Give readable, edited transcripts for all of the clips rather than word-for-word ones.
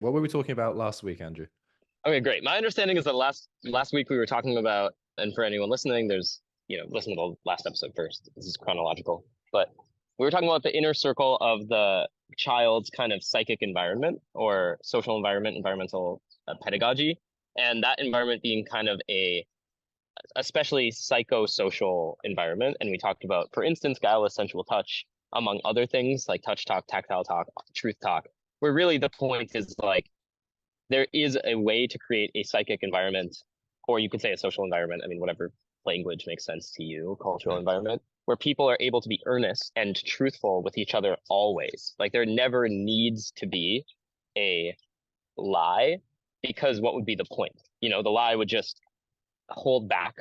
What were we talking about last week, Andrew? Okay, great. My understanding is that last week we were talking about, and for anyone listening, listen to the last episode first. This is chronological, but we were talking about the inner circle of the child's kind of psychic environment or social environment, environmental pedagogy, and that environment being kind of a especially psychosocial environment. And we talked about, for instance, guileless sensual touch, among other things like touch talk, tactile talk, truth talk, where really the point is like there is a way to create a psychic environment, or you could say a social environment. I mean, whatever language makes sense to you, cultural environment, where people are able to be earnest and truthful with each other always. Like there never needs to be a lie, because what would be the point? The lie would just hold back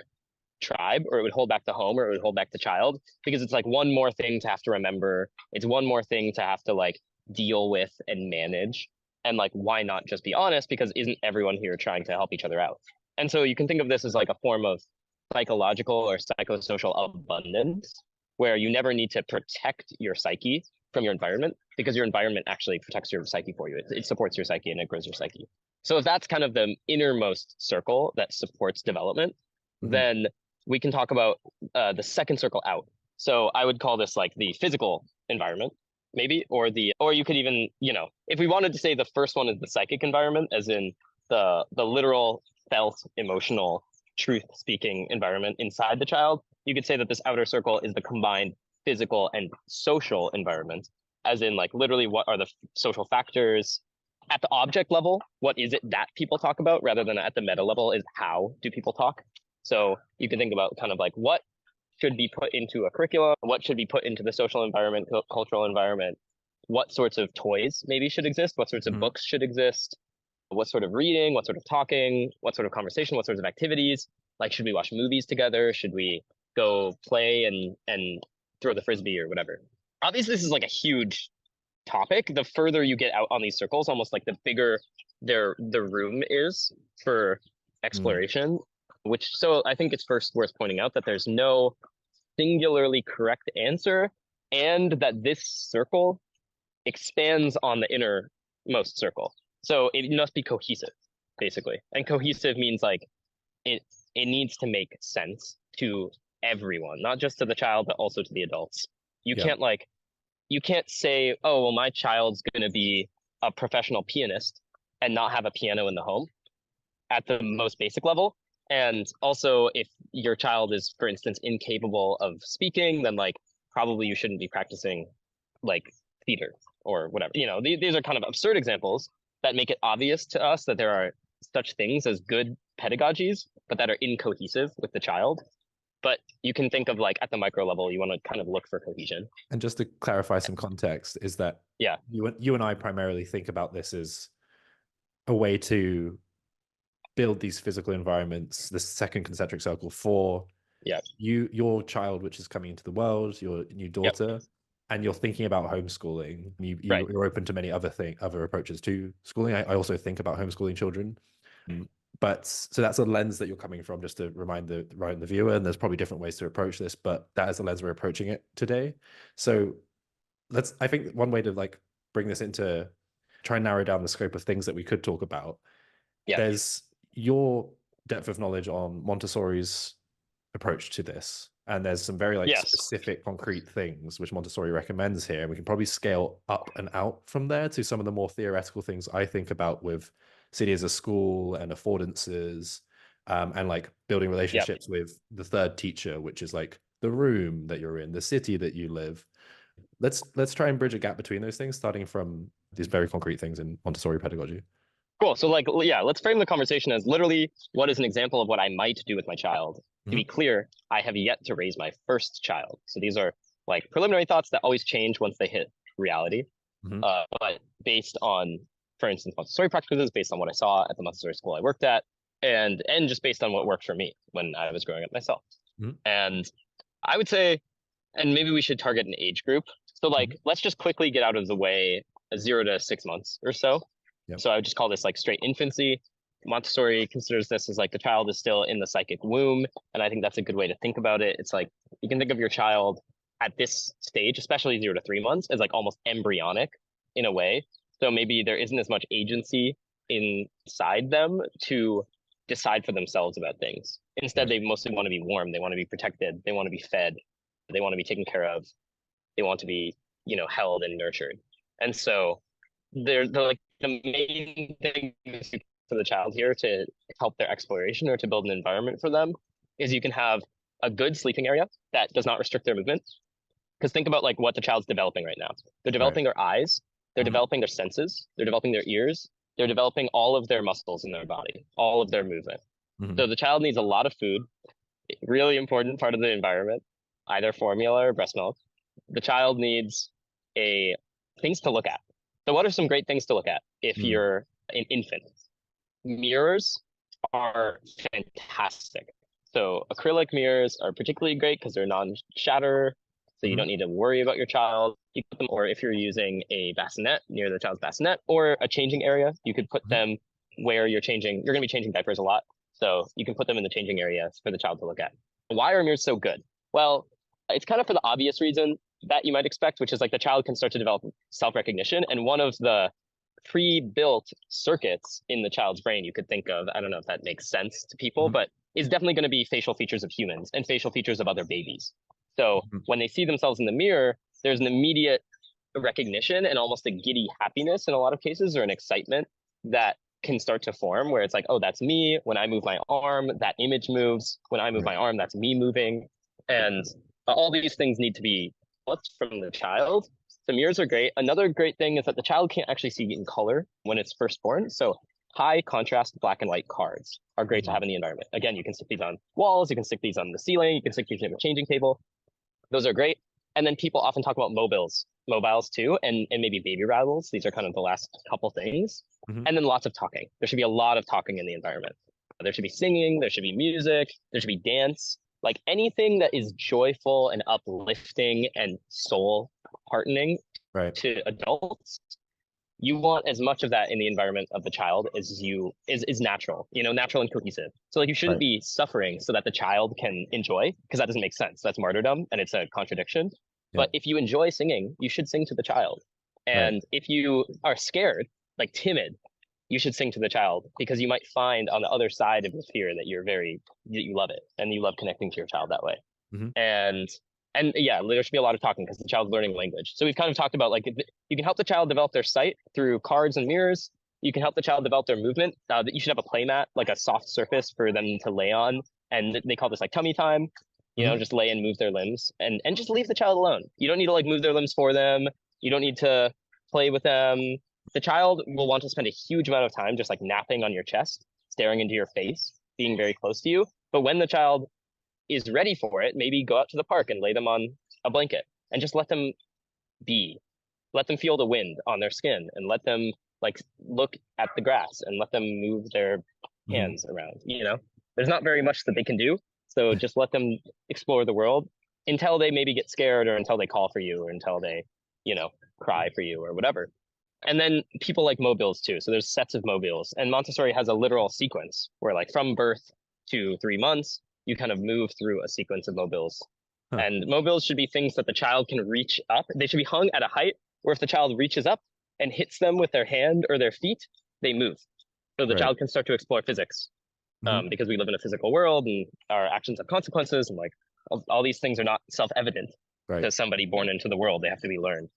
tribe, or it would hold back the home, or it would hold back the child, because it's like one more thing to have to remember. It's one more thing to have to like deal with and manage. And like, why not just be honest? Because isn't everyone here trying to help each other out? And so you can think of this as like a form of psychological or psychosocial abundance, where you never need to protect your psyche from your environment, because your environment actually protects your psyche for you. It supports your psyche and it grows your psyche. So if that's kind of the innermost circle that supports development, then we can talk about the second circle out. So I would call this like the physical environment, maybe, or you could even, if we wanted to say the first one is the psychic environment, as in the literal felt emotional truth speaking environment inside the child, you could say that this outer circle is the combined physical and social environment, as in like literally what are the social factors at the object level, what is it that people talk about, rather than at the meta level is how do people talk. So you can think about kind of like what should be put into a curriculum, what should be put into the social environment, cultural environment, what sorts of toys maybe should exist, what sorts of books should exist, what sort of reading, what sort of talking, what sort of conversation, what sorts of activities. Like, should we watch movies together? Should we go play and throw the frisbee or whatever? Obviously, this is like a huge topic. The further you get out on these circles, almost like the bigger the room is for exploration. So I think it's first worth pointing out that there's no singularly correct answer, and that this circle expands on the innermost circle. So it must be cohesive, basically. And cohesive means like it needs to make sense to everyone, not just to the child, but also to the adults. You can't say, oh, well, my child's going to be a professional pianist and not have a piano in the home at the most basic level. And also, if your child is, for instance, incapable of speaking, then like probably you shouldn't be practicing like theater or whatever. These are kind of absurd examples that make it obvious to us that there are such things as good pedagogies, but that are incohesive with the child. But you can think of like at the micro level, you want to kind of look for cohesion. And just to clarify some context, is that you and I primarily think about this as a way to build these physical environments, the second concentric circle for your child, which is coming into the world, your new daughter, and you're thinking about homeschooling. You're open to many other approaches to schooling. I also think about homeschooling children. But so that's a lens that you're coming from, just to remind the viewer, and there's probably different ways to approach this, but that is the lens we're approaching it today. So I think one way to like bring this into, try and narrow down the scope of things that we could talk about. There's your depth of knowledge on Montessori's approach to this, and there's some very specific concrete things which Montessori recommends here, and we can probably scale up and out from there to some of the more theoretical things I think about with city as a school and affordances, and like building relationships with the third teacher, which is like the room that you're in, the city that you live. Let's try and bridge a gap between those things, starting from these very concrete things in Montessori pedagogy. Cool. So like, let's frame the conversation as literally what is an example of what I might do with my child. To be clear, I have yet to raise my first child. So these are like preliminary thoughts that always change once they hit reality. But based on, for instance, Montessori practices, based on what I saw at the Montessori school I worked at, and just based on what worked for me when I was growing up myself. And I would say, and maybe we should target an age group. So like, let's just quickly get out of the way 0 to 6 months or so. So I would just call this like straight infancy. Montessori considers this as like the child is still in the psychic womb. And I think that's a good way to think about it. It's like, you can think of your child at this stage, especially 0 to 3 months, as like almost embryonic in a way, So maybe there isn't as much agency inside them to decide for themselves about things. Instead, they mostly want to be warm. They want to be protected. They want to be fed. They want to be taken care of. They want to be, held and nurtured. And so they're like the main thing for the child here to help their exploration or to build an environment for them is you can have a good sleeping area that does not restrict their movement. Because think about like what the child's developing right now. They're developing their eyes, they're developing their senses, they're developing their ears, they're developing all of their muscles in their body, all of their movement. So the child needs a lot of food, really important part of the environment, either formula or breast milk. The child needs things to look at. So what are some great things to look at if you're an infant? Mirrors are fantastic. So acrylic mirrors are particularly great because they're non-shatter, so you don't need to worry about your child. You put them, or if you're using a bassinet near the child's bassinet or a changing area, you could put them where you're going to be changing diapers a lot. So you can put them in the changing area for the child to look at. Why are mirrors so good? Well, it's kind of for the obvious reason that you might expect, which is like the child can start to develop self-recognition. And one of the pre-built circuits in the child's brain you could think of, I don't know if that makes sense to people, but is definitely going to be facial features of humans and facial features of other babies. So when they see themselves in the mirror, there's an immediate recognition and almost a giddy happiness in a lot of cases, or an excitement that can start to form where it's like, oh, that's me. When I move my arm, that image moves. When I move my arm, that's me moving. And all these things need to be looked from the child. The mirrors are great. Another great thing is that the child can't actually see in color when it's first born. So high contrast black and white cards are great to have in the environment. Again, you can stick these on walls, you can stick these on the ceiling, you can stick these in a changing table. Those are great. And then people often talk about mobiles too, and maybe baby rattles. These are kind of the last couple things. And then lots of talking. There should be a lot of talking in the environment. There should be singing, there should be music, there should be dance. Like anything that is joyful and uplifting and soul heartening to adults, you want as much of that in the environment of the child as is natural, natural and cohesive. So like you shouldn't be suffering so that the child can enjoy, because that doesn't make sense. That's martyrdom and it's a contradiction. But if you enjoy singing, you should sing to the child. And if you are scared, like timid, you should sing to the child, because you might find on the other side of the fear that you love it and you love connecting to your child that way. And yeah, there should be a lot of talking because the child's learning language. So we've kind of talked about like you can help the child develop their sight through cards and mirrors. You can help the child develop their movement. You should have a play mat, like a soft surface for them to lay on. And they call this like tummy time. Just lay and move their limbs and just leave the child alone. You don't need to like move their limbs for them. You don't need to play with them. The child will want to spend a huge amount of time just like napping on your chest, staring into your face, being very close to you. But when the child is ready for it, maybe go out to the park and lay them on a blanket and just let them be. Let them feel the wind on their skin and let them like look at the grass and let them move their hands around. There's not very much that they can do. So just let them explore the world until they maybe get scared, or until they call for you, or until they, cry for you or whatever. And then people like mobiles too. So there's sets of mobiles, and Montessori has a literal sequence where like from birth to 3 months, you kind of move through a sequence of mobiles. And mobiles should be things that the child can reach up. They should be hung at a height where if the child reaches up and hits them with their hand or their feet, they move. So the child can start to explore physics. Because we live in a physical world and our actions have consequences, and like all these things are not self-evident to somebody born into the world. They have to be learned.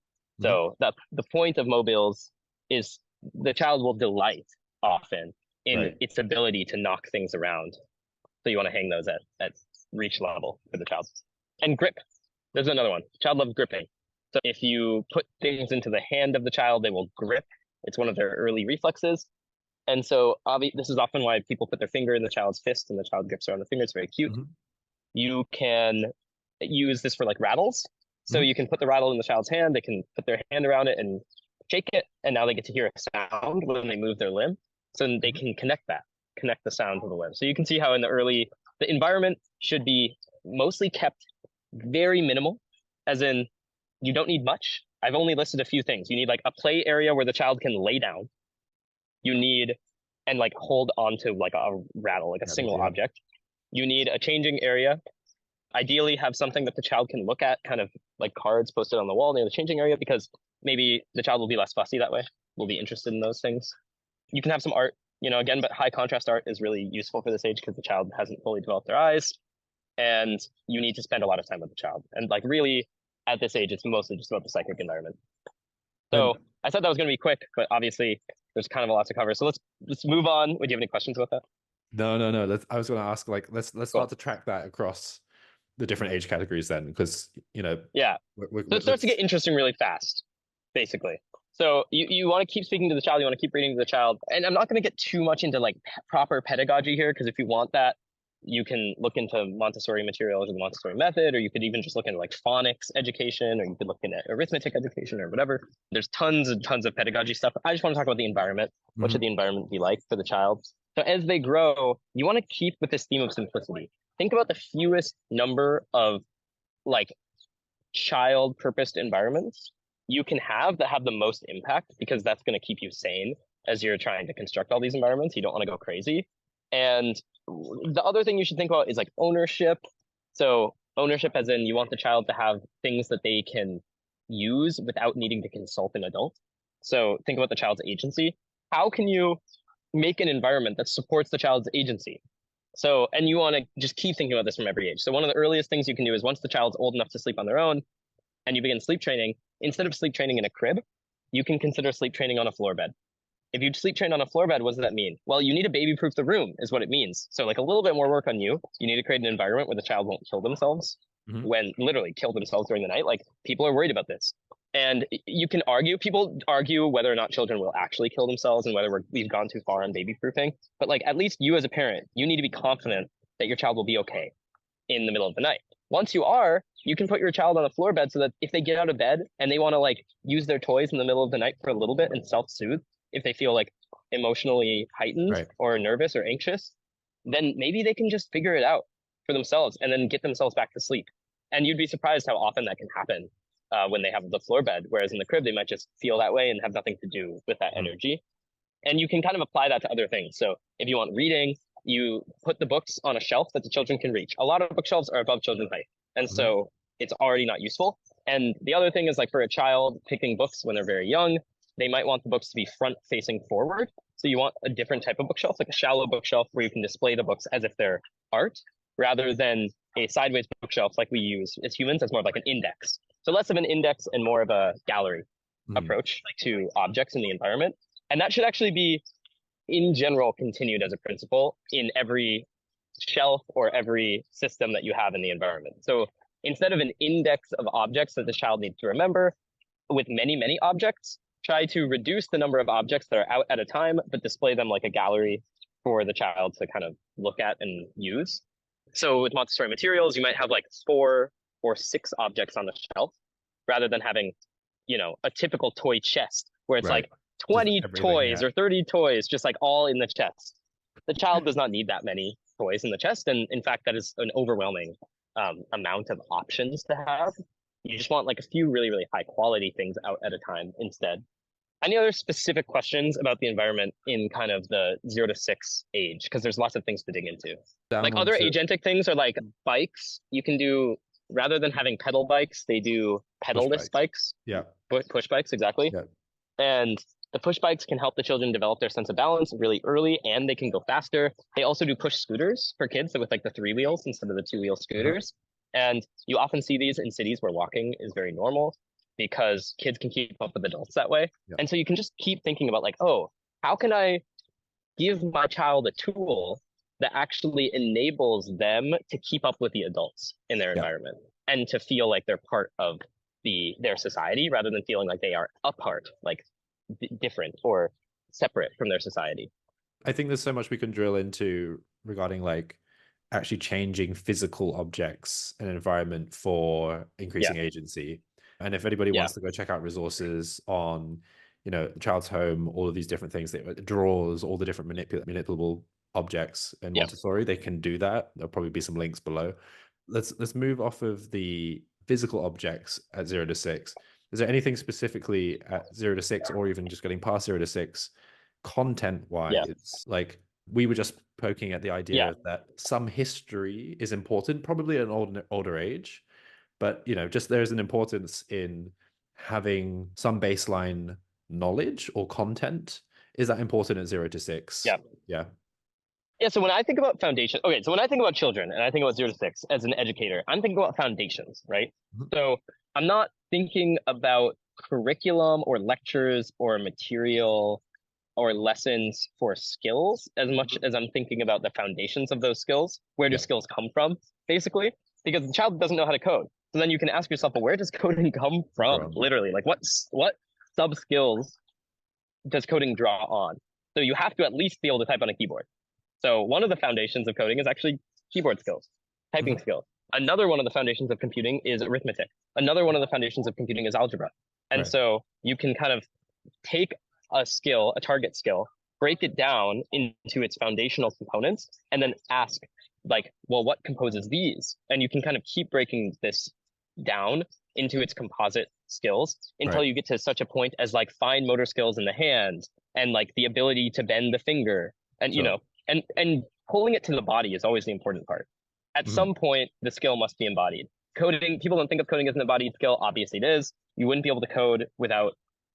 So the point of mobiles is the child will delight often in its ability to knock things around. So you want to hang those at reach level for the child. And grip. There's another one. Child loves gripping. So if you put things into the hand of the child, they will grip. It's one of their early reflexes. And so this is often why people put their finger in the child's fist and the child grips around the finger. It's very cute. You can use this for like rattles. So you can put the rattle in the child's hand. They can put their hand around it and shake it. And now they get to hear a sound when they move their limb. So they can connect the sound to the limb. So you can see how the environment should be mostly kept very minimal, as in you don't need much. I've only listed a few things. You need like a play area where the child can lay down. You need and like hold on to like a rattle, like a single object. You need a changing area. Ideally have something that the child can look at, kind of like cards posted on the wall near the changing area, because maybe the child will be less fussy that way. will be interested in those things. You can have some art, again, but high contrast art is really useful for this age because the child hasn't fully developed their eyes, and you need to spend a lot of time with the child. And like really at this age, it's mostly just about the psychic environment. So I said that was going to be quick, but obviously there's kind of a lot to cover. So let's move on. Would you have any questions about that? No. I was going to ask, like, let's start to track that across the different age categories then, because yeah, so it starts to get interesting really fast, basically. So you want to keep speaking to the child, you want to keep reading to the child, and I'm not going to get too much into like proper pedagogy here, because if you want that, you can look into Montessori materials or the Montessori method, or you could even just look into like phonics education, or you could look into arithmetic education or whatever. There's tons and tons of pedagogy stuff. I just want to talk about the environment. What should the environment be like for the child? So as they grow, you want to keep with this theme of simplicity. Think about the fewest number of like child purposed environments you can have that have the most impact, because that's going to keep you sane as you're trying to construct all these environments. You don't want to go crazy. And the other thing you should think about is like ownership. So ownership as in you want the child to have things that they can use without needing to consult an adult. So think about the child's agency. How can you make an environment that supports the child's agency? So, and you want to just keep thinking about this from every age. So one of the earliest things you can do is once the child's old enough to sleep on their own and you begin sleep training, instead of sleep training in a crib, you can consider sleep training on a floor bed. If you sleep train on a floor bed, what does that mean? Well, you need to baby-proof the room is what it means. So like a little bit more work on you. You need to create an environment where the child won't kill themselves when literally kill themselves during the night. Like people are worried about this. And you can argue, people argue whether or not children will actually kill themselves and whether we've gone too far on baby proofing. But like, at least you as a parent, you need to be confident that your child will be okay in the middle of the night. Once you are, you can put your child on a floor bed so that if they get out of bed and they want to like use their toys in the middle of the night for a little bit and self-soothe, if they feel like emotionally heightened or nervous or anxious, then maybe they can just figure it out for themselves and then get themselves back to sleep. And you'd be surprised how often that can happen when they have the floor bed, whereas in the crib, they might just feel that way and have nothing to do with that energy. And you can kind of apply that to other things. So if you want reading, you put the books on a shelf that the children can reach. A lot of bookshelves are above children's height. And so it's already not useful. And the other thing is like for a child picking books when they're very young, they might want the books to be front facing forward. So you want a different type of bookshelf, like a shallow bookshelf where you can display the books as if they're art, rather than a sideways bookshelf like we use as humans, as more of like an index. So less of an index and more of a gallery approach to objects in the environment. And that should actually be, in general, continued as a principle in every shelf or every system that you have in the environment. So instead of an index of objects that the child needs to remember, with many, many objects, try to reduce the number of objects that are out at a time, but display them like a gallery for the child to kind of look at and use. So with Montessori materials, you might have like 4 or 6 objects on the shelf, rather than having, a typical toy chest where it's like 20 toys or 30 toys, just like all in the chest. The child does not need that many toys in the chest. And in fact, that is an overwhelming amount of options to have. You just want like a few really, really high quality things out at a time instead. Any other specific questions about the environment in kind of the 0 to 6 age? Because there's lots of things to dig into. Like other agentic things are like bikes. You can do, rather than having pedal bikes, they do pedal-less bikes. Yeah. Push bikes, exactly. Yeah. And the push bikes can help the children develop their sense of balance really early, and they can go faster. They also do push scooters for kids with like the 3 wheels instead of the 2-wheel scooters. And you often see these in cities where walking is very normal because kids can keep up with adults that way. Yeah. And so you can just keep thinking about like, oh, how can I give my child a tool that actually enables them to keep up with the adults in their environment and to feel like they're part of their society, rather than feeling like they are apart, like different or separate from their society. I think there's so much we can drill into regarding like actually changing physical objects and environment for increasing agency. And if anybody wants to go check out resources on, child's home, all of these different things, drawers, all the different manipulable objects in Montessori, they can do that. There'll probably be some links below. Let's move off of the physical objects at 0 to 6. Is there anything specifically at 0 to 6, or even just getting past 0 to 6, content-wise? Like we were just poking at the idea that some history is important, probably at an older age, but just there's an importance in having some baseline knowledge or content? Is that important at 0 to 6? Yeah. Yeah. Yeah. So when I think about foundation, okay, so when I think about children and I think about 0 to 6 as an educator, I'm thinking about foundations, right? Mhm. So I'm not thinking about curriculum or lectures or material or lessons for skills as much as I'm thinking about the foundations of those skills. Where do skills come from, basically? Because the child doesn't know how to code. So then you can ask yourself, well, where does coding come from? Literally, like what sub skills does coding draw on? So you have to at least be able to type on a keyboard. So one of the foundations of coding is actually keyboard skills, typing skills. Another one of the foundations of computing is arithmetic. Another one of the foundations of computing is algebra. And so you can kind of take a skill, a target skill, break it down into its foundational components, and then ask, like, well, what composes these? And you can kind of keep breaking this down into its composite skills until you get to such a point as like fine motor skills in the hand and like the ability to bend the finger and you know and pulling it to the body is always the important part. At some point the skill must be embodied. Coding, people don't think of coding as an embodied skill. Obviously it is. You wouldn't be able to code without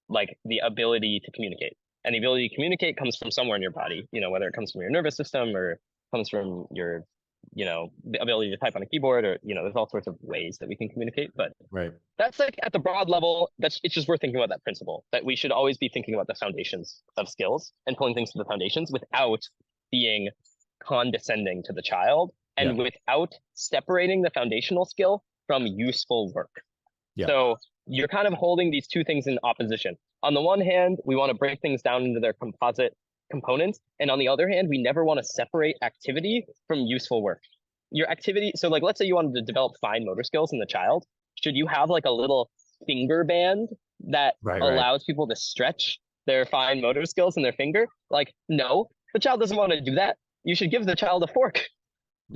like the ability to communicate, and the ability to communicate comes from somewhere in your body, you know, whether it comes from your nervous system or comes from your, you know, the ability to type on a keyboard, or, you know, there's all sorts of ways that we can communicate. But that's like at the broad level, it's just worth thinking about that principle, that we should always be thinking about the foundations of skills and pulling things to the foundations without being condescending to the child and without separating the foundational skill from useful work. So you're kind of holding these two things in opposition. On the one hand, we want to break things down into their composite components. And on the other hand, we never want to separate activity from useful work. Your activity, so like, let's say you wanted to develop fine motor skills in the child. Should you have like a little finger band that allows people to stretch their fine motor skills in their finger? Like, no, the child doesn't want to do that. You should give the child a fork.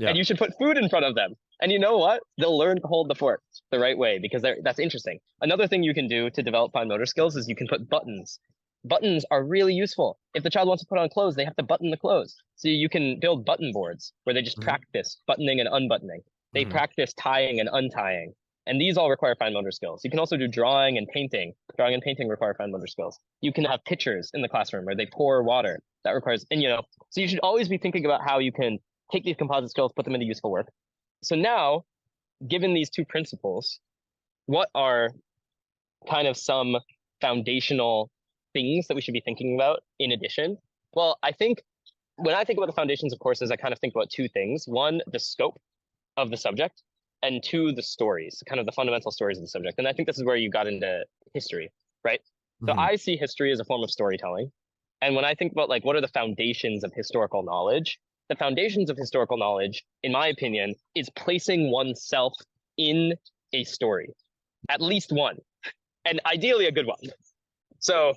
And you should put food in front of them. And you know what? They'll learn to hold the fork the right way because that's interesting. Another thing you can do to develop fine motor skills is you can put buttons. Buttons are really useful. If the child wants to put on clothes, they have to button the clothes. So you can build button boards where they just practice buttoning and unbuttoning. They practice tying and untying. And these all require fine motor skills. You can also do drawing and painting. Drawing and painting require fine motor skills. You can have pitchers in the classroom where they pour water. That requires, and you know, so you should always be thinking about how you can take these composite skills, put them into useful work. So now, given these two principles, what are kind of some foundational things that we should be thinking about in addition? Well, I think when I think about the foundations of courses, I kind of think about two things. One, the scope of the subject, and two, the stories, kind of the fundamental stories of the subject. And I think this is where you got into history, right? So I see history as a form of storytelling. And when I think about like, what are the foundations of historical knowledge? The foundations of historical knowledge, in my opinion, is placing oneself in a story, at least one, and ideally a good one. So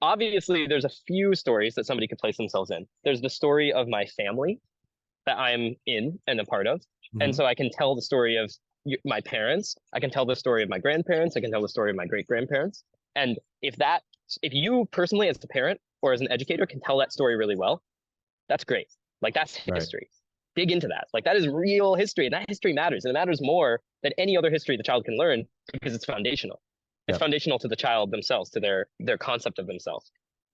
obviously there's a few stories that somebody could place themselves in. There's the story of my family that I'm in and a part of. And so I can tell the story of my parents. I can tell the story of my grandparents. I can tell the story of my great grandparents. And if you personally as a parent or as an educator can tell that story really well, that's great. Like that's history. Dig into that. Like that is real history, and that history matters. And it matters more than any other history the child can learn because it's foundational. It's foundational to the child themselves, to their concept of themselves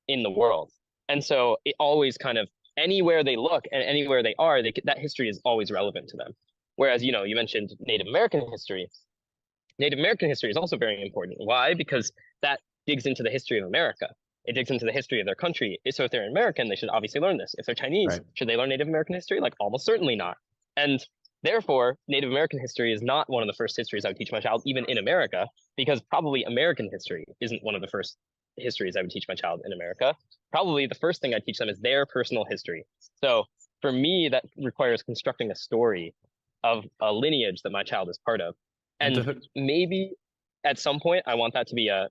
in the world. And so it always kind of, anywhere they look and anywhere they are, that history is always relevant to them. Whereas, you know, you mentioned Native American history. Native American history is also very important. Why? Because that digs into the history of America. It digs into the history of their country. So if they're American, they should obviously learn this. If they're Chinese, should they learn Native American history? Like almost certainly not. And therefore, Native American history is not one of the first histories I would teach my child, even in America, because probably American history isn't one of the first histories I would teach my child in America. Probably the first thing I teach them is their personal history. So for me, that requires constructing a story of a lineage that my child is part of. And maybe at some point, I want that to be a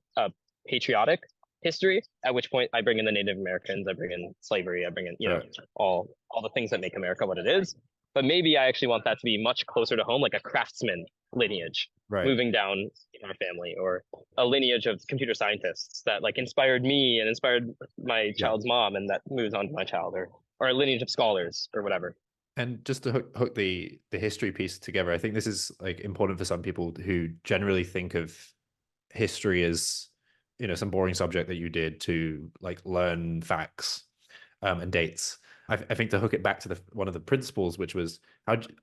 patriotic history, at which point I bring in the Native Americans, I bring in slavery, I bring in, you know, all the things that make America what it is. But maybe I actually want that to be much closer to home, like a craftsman lineage moving down in our family, or a lineage of computer scientists that like inspired me and inspired my child's mom, and that moves on to my child, or a lineage of scholars or whatever. And just to hook the history piece together, I think this is like important for some people who generally think of history as some boring subject that you did to like learn facts and dates. I think to hook it back to one of the principles, which was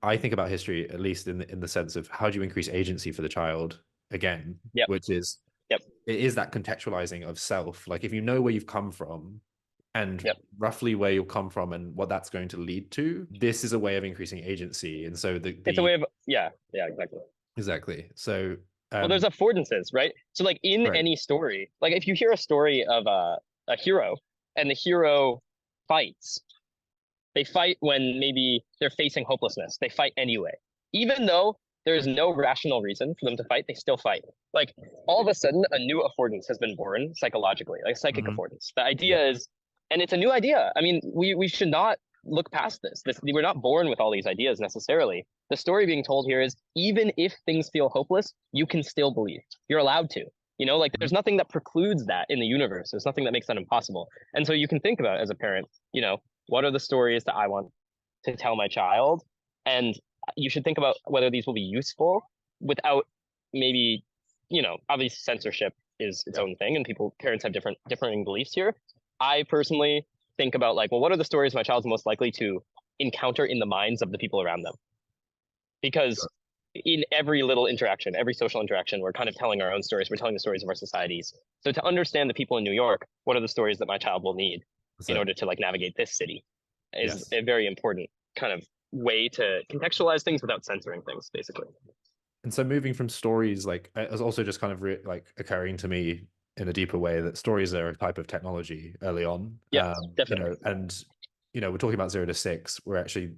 I think about history, at least in the sense of how do you increase agency for the child again, which is it is that contextualizing of self. Like if you know where you've come from and roughly where you'll come from and what that's going to lead to, this is a way of increasing agency. And so it's a way of exactly. So well, there's affordances, right? So like in any story, like if you hear a story of a hero and the hero fights, they fight when maybe they're facing hopelessness. They fight anyway. Even though there is no rational reason for them to fight, they still fight. Like all of a sudden, a new affordance has been born psychologically, like psychic affordance. The idea is, and it's a new idea. I mean, we should not look past this. We're not born with all these ideas necessarily. The story being told here is even if things feel hopeless, you can still believe. You're allowed to. You know, like there's nothing that precludes that in the universe. There's nothing that makes that impossible. And so you can think about it as a parent, you know, what are the stories that I want to tell my child? And you should think about whether these will be useful without maybe, you know, obviously censorship is its own thing and parents have differing beliefs here. I personally think about like, well, what are the stories my child's most likely to encounter in the minds of the people around them? Because in every little interaction, every social interaction, we're kind of telling our own stories. We're telling the stories of our societies. So to understand the people in New York, what are the stories that my child will need in order to like navigate this city is a very important kind of way to contextualize things without censoring things, basically. And so moving from stories, like it was also just kind of like occurring to me in a deeper way that stories are a type of technology early on. Yeah, definitely. You know, and we're talking about 0 to 6. We're actually,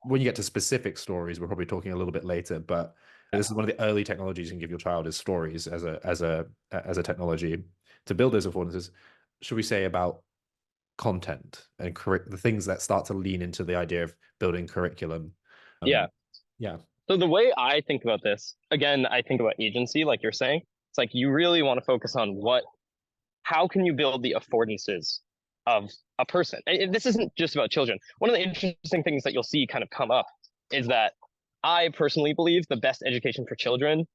when you get to specific stories, we're probably talking a little bit later, but this is one of the early technologies you can give your child is stories as a technology to build those affordances. Should we say about content and the things that start to lean into the idea of building curriculum? Yeah. So the way I think about this, again, I think about agency, like you're saying. It's like you really want to focus on how can you build the affordances of a person? And this isn't just about children. One of the interesting things that you'll see kind of come up is that I personally believe the best education for children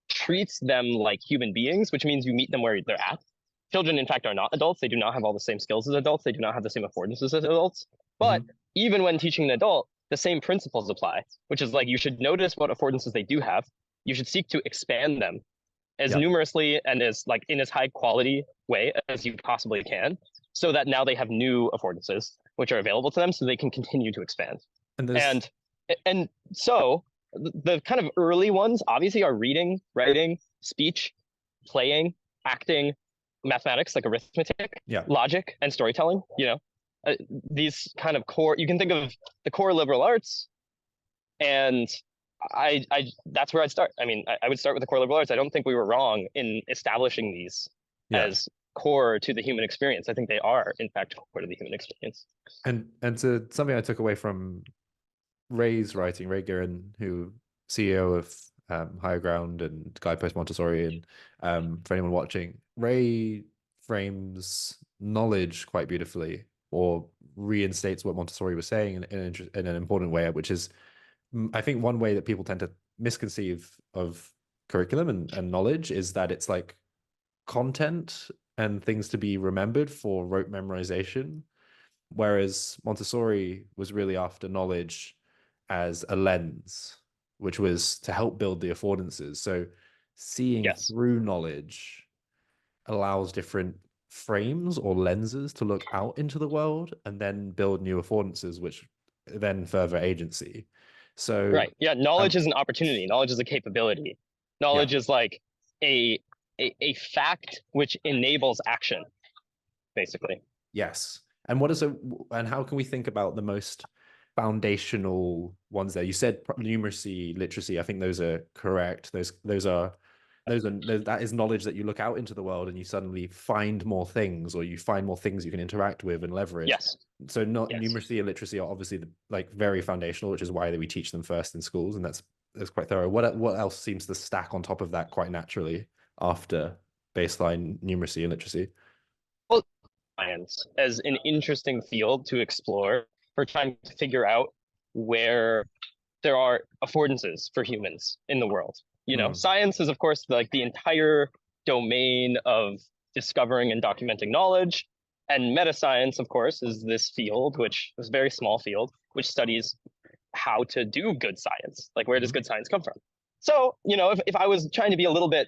treats them like human beings, which means you meet them where they're at. Children, in fact, are not adults. They do not have all the same skills as adults. They do not have the same affordances as adults. But even when teaching an adult, the same principles apply, which is like you should notice what affordances they do have. You should seek to expand them as numerously and as like in as high quality way as you possibly can, so that now they have new affordances which are available to them, so they can continue to expand. And so the kind of early ones obviously are reading, writing, speech, playing, acting, mathematics like arithmetic, logic, and storytelling. You know, these kind of core. You can think of the core liberal arts, and I that's where I'd start. I mean, I would start with the core liberal arts. I don't think we were wrong in establishing these as core to the human experience. I think they are, in fact, core to the human experience. And to something I took away from Ray's writing, Ray Guerin, who CEO of Higher Ground and Guidepost Montessori, and for anyone watching, Ray frames knowledge quite beautifully, or reinstates what Montessori was saying in an important way, which is, I think, one way that people tend to misconceive of curriculum and knowledge is that it's like content and things to be remembered for rote memorization, whereas Montessori was really after knowledge as a lens, which was to help build the affordances. So seeing through knowledge allows different frames or lenses to look out into the world and then build new affordances, which then further agency. So knowledge is an opportunity. Knowledge is a capability. Knowledge is like a fact which enables action, basically. Yes. And how can we think about the most foundational ones there? You said numeracy, literacy. I think those are correct. That is knowledge that you look out into the world and you suddenly find more things, or you find more things you can interact with and leverage. So numeracy and literacy are obviously like very foundational, which is why we teach them first in schools, and that's quite thorough. What else seems to stack on top of that quite naturally after baseline numeracy and literacy? Well, science as an interesting field to explore for trying to figure out where there are affordances for humans in the world. You know, science is, of course, like the entire domain of discovering and documenting knowledge. And meta-science, of course, is this field, which is a very small field, which studies how to do good science. Like, where does good science come from? So, if I was trying to be a little bit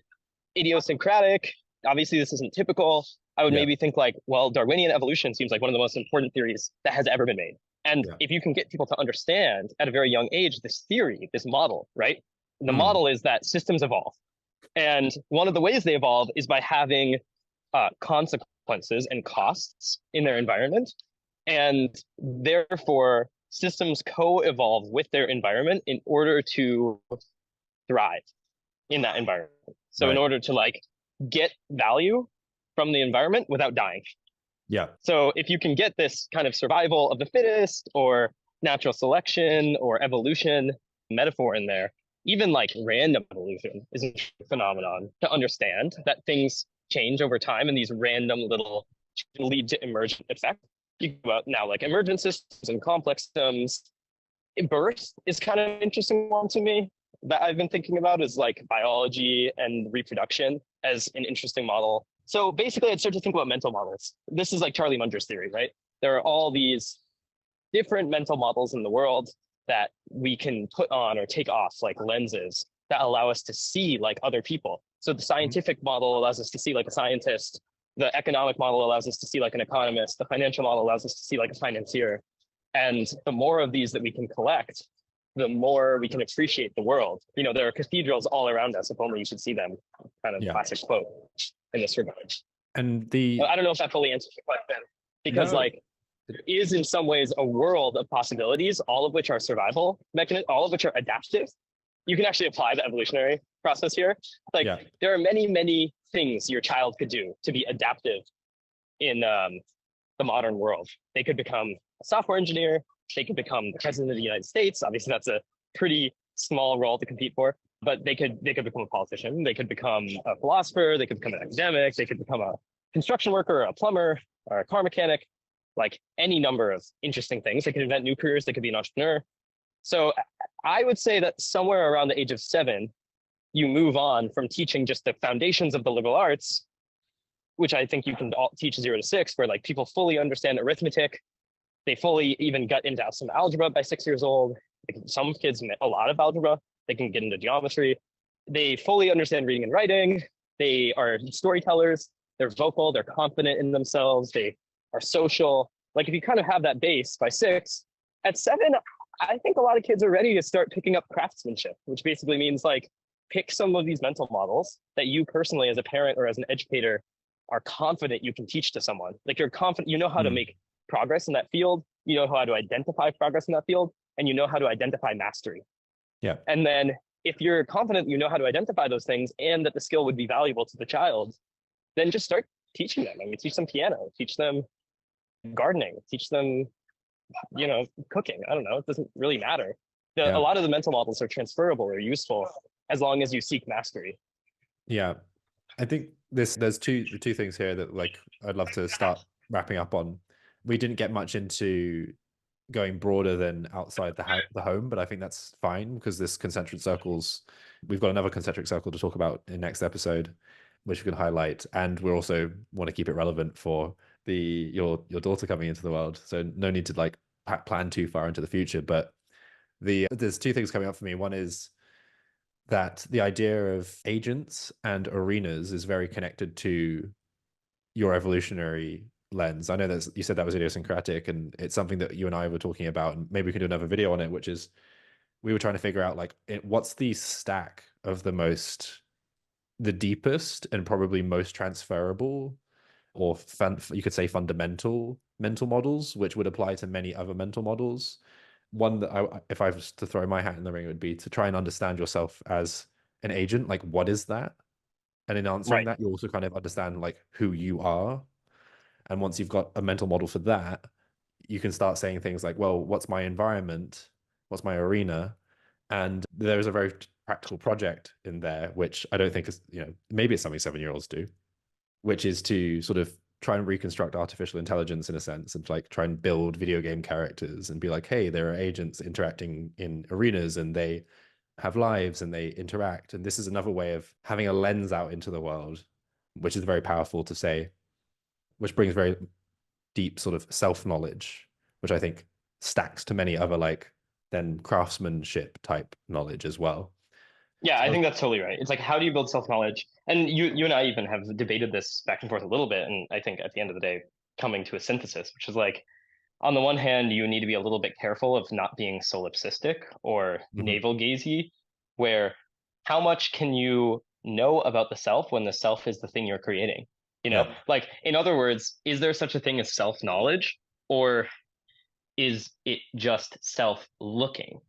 idiosyncratic, obviously this isn't typical, I would maybe think like, well, Darwinian evolution seems like one of the most important theories that has ever been made. And if you can get people to understand at a very young age this theory, this model, right? The model is that systems evolve. And one of the ways they evolve is by having consequences and costs in their environment. And therefore, systems co-evolve with their environment in order to thrive in that environment. So in order to like get value from the environment without dying. Yeah. So if you can get this kind of survival of the fittest or natural selection or evolution metaphor in there, even like random evolution is a phenomenon to understand that things change over time and these random little lead to emergent effects. You go out now like emergent systems and complex systems. Birth is kind of an interesting one to me that I've been thinking about, is like biology and reproduction as an interesting model. So basically, I'd start to think about mental models. This is like Charlie Munger's theory, right? There are all these different mental models in the world that we can put on or take off, like lenses that allow us to see like other people. So the scientific model allows us to see like a scientist. The economic model allows us to see like an economist. The financial model allows us to see like a financier. And the more of these that we can collect, the more we can appreciate the world. There are cathedrals all around us, if only you should see them. Kind of classic quote in this regard. And I don't know if that fully answers the question, because like there is in some ways a world of possibilities, all of which are survival mechanisms, all of which are adaptive. You can actually apply the evolutionary process here. Like there are many, many things your child could do to be adaptive in the modern world. They could become a software engineer. They could become the president of the United States. Obviously, that's a pretty small role to compete for. But they could become a politician. They could become a philosopher. They could become an academic. They could become a construction worker, or a plumber, or a car mechanic. Like any number of interesting things. They could invent new careers. They could be an entrepreneur. So I would say that somewhere around the age of 7, you move on from teaching just the foundations of the liberal arts, which I think you can teach 0 to 6, where like people fully understand arithmetic. They fully even get into some algebra by 6 years old. Some kids a lot of algebra. They can get into geometry. They fully understand reading and writing. They are storytellers. They're vocal. They're confident in themselves. They are social. Like if you kind of have that base by 6, at 7, I think a lot of kids are ready to start picking up craftsmanship, which basically means like pick some of these mental models that you personally as a parent or as an educator are confident you can teach to someone. Like you're confident, you know how to make progress in that field. You know how to identify progress in that field, and you know how to identify mastery. Yeah. And then if you're confident you know how to identify those things and that the skill would be valuable to the child, then just start teaching them. I mean, teach them piano, teach them gardening, teach them, cooking. I don't know. It doesn't really matter. A lot of the mental models are transferable or useful as long as you seek mastery. Yeah. I think there's two things here that like I'd love to start wrapping up on. We didn't get much into going broader than outside the home, but I think that's fine because this concentric circles, we've got another concentric circle to talk about in next episode, which we can highlight, and we also want to keep it relevant for your daughter coming into the world. So no need to like plan too far into the future. But there's two things coming up for me. One is that the idea of agents and arenas is very connected to your evolutionary lens. I know that you said that was idiosyncratic, and it's something that you and I were talking about, and maybe we can do another video on it, which is we were trying to figure out like what's the stack of the deepest and probably most transferable, or you could say fundamental mental models, which would apply to many other mental models. One that if I was to throw my hat in the ring, it would be to try and understand yourself as an agent. Like, what is that? And in answering that, you also kind of understand like who you are. And once you've got a mental model for that, you can start saying things like, well, what's my environment? What's my arena? And there is a very practical project in there, which I don't think is, maybe it's something 7-year-olds do, which is to sort of try and reconstruct artificial intelligence in a sense, and like try and build video game characters and be like, hey, there are agents interacting in arenas and they have lives and they interact. And this is another way of having a lens out into the world which is very powerful to say, which brings very deep sort of self-knowledge, which I think stacks to many other like then craftsmanship type knowledge as well. Yeah, I think that's totally right. It's like, how do you build self-knowledge? And you and I even have debated this back and forth a little bit, and I think at the end of the day, coming to a synthesis, which is like, on the one hand, you need to be a little bit careful of not being solipsistic or navel gazy, where how much can you know about the self when the self is the thing you're creating? You know, like, in other words, is there such a thing as self-knowledge, or is it just self-looking?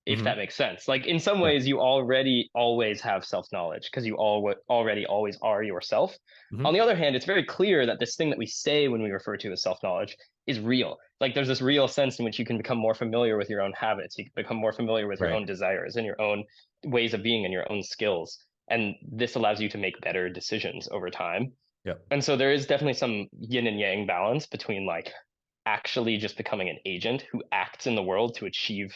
If that makes sense. Like, in some ways, you already always have self-knowledge because you already always are yourself. On the other hand, it's very clear that this thing that we say when we refer to as self-knowledge is real. Like, there's this real sense in which you can become more familiar with your own habits. You can become more familiar with your own desires and your own ways of being and your own skills. And this allows you to make better decisions over time. And so there is definitely some yin and yang balance between like actually just becoming an agent who acts in the world to achieve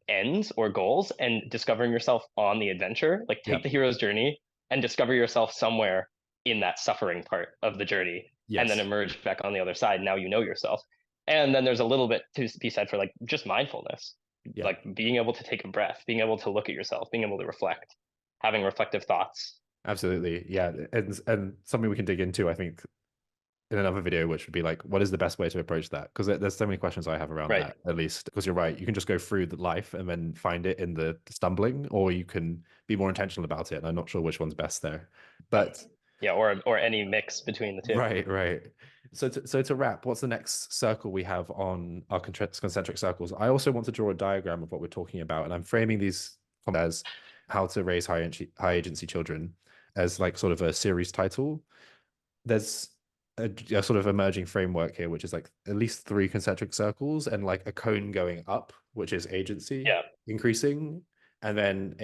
ends or goals and discovering yourself on the adventure. Like, take the hero's journey and discover yourself somewhere in that suffering part of the journey, and then emerge back on the other side. Now you know yourself. And then there's a little bit to be said for like just mindfulness, like being able to take a breath, being able to look at yourself, being able to reflect, having reflective thoughts. Absolutely. Yeah. And something we can dig into, I think, in another video, which would be like, what is the best way to approach that? Because there's so many questions I have around that, at least. Because you're right, you can just go through the life and then find it in the stumbling, or you can be more intentional about it. And I'm not sure which one's best there. But yeah, or any mix between the two. Right. So to wrap, what's the next circle we have on our concentric circles? I also want to draw a diagram of what we're talking about, and I'm framing these as how to raise high agency children as like sort of a series title. There's a sort of emerging framework here, which is like at least 3 concentric circles and like a cone going up, which is agency increasing, and then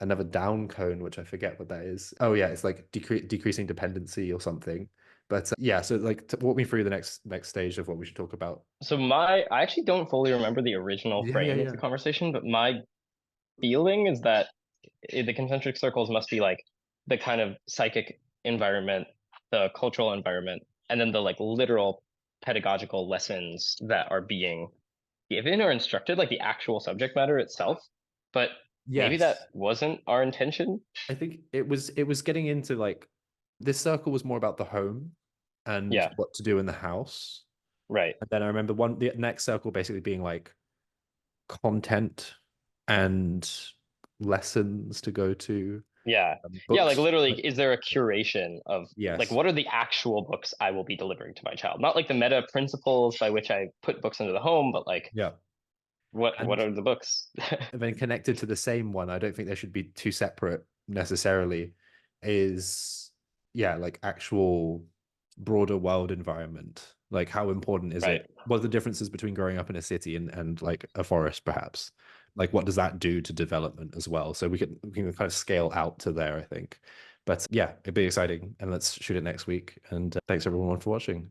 another down cone, which I forget what that is. Oh yeah, it's like decreasing dependency or something. But yeah, so like walk me through the next stage of what we should talk about. So I actually don't fully remember the original frame of the conversation, but my feeling is that the concentric circles must be like the kind of psychic environment, the cultural environment, and then the like literal pedagogical lessons that are being given or instructed, like the actual subject matter itself. But maybe that wasn't our intention. I think it was getting into like, this circle was more about the home and what to do in the house. Right. And then I remember the next circle basically being like content and lessons to go to. Yeah. Yeah, like literally, is there a curation of like, what are the actual books I will be delivering to my child? Not like the meta principles by which I put books into the home, but like, what are the books? And then connected to the same one, I don't think they should be too separate necessarily, is like actual broader world environment. Like, how important is it? What are the differences between growing up in a city and like a forest, perhaps? Like, what does that do to development as well? So we can kind of scale out to there, I think. But yeah, it'd be exciting, and let's shoot it next week. And thanks everyone for watching.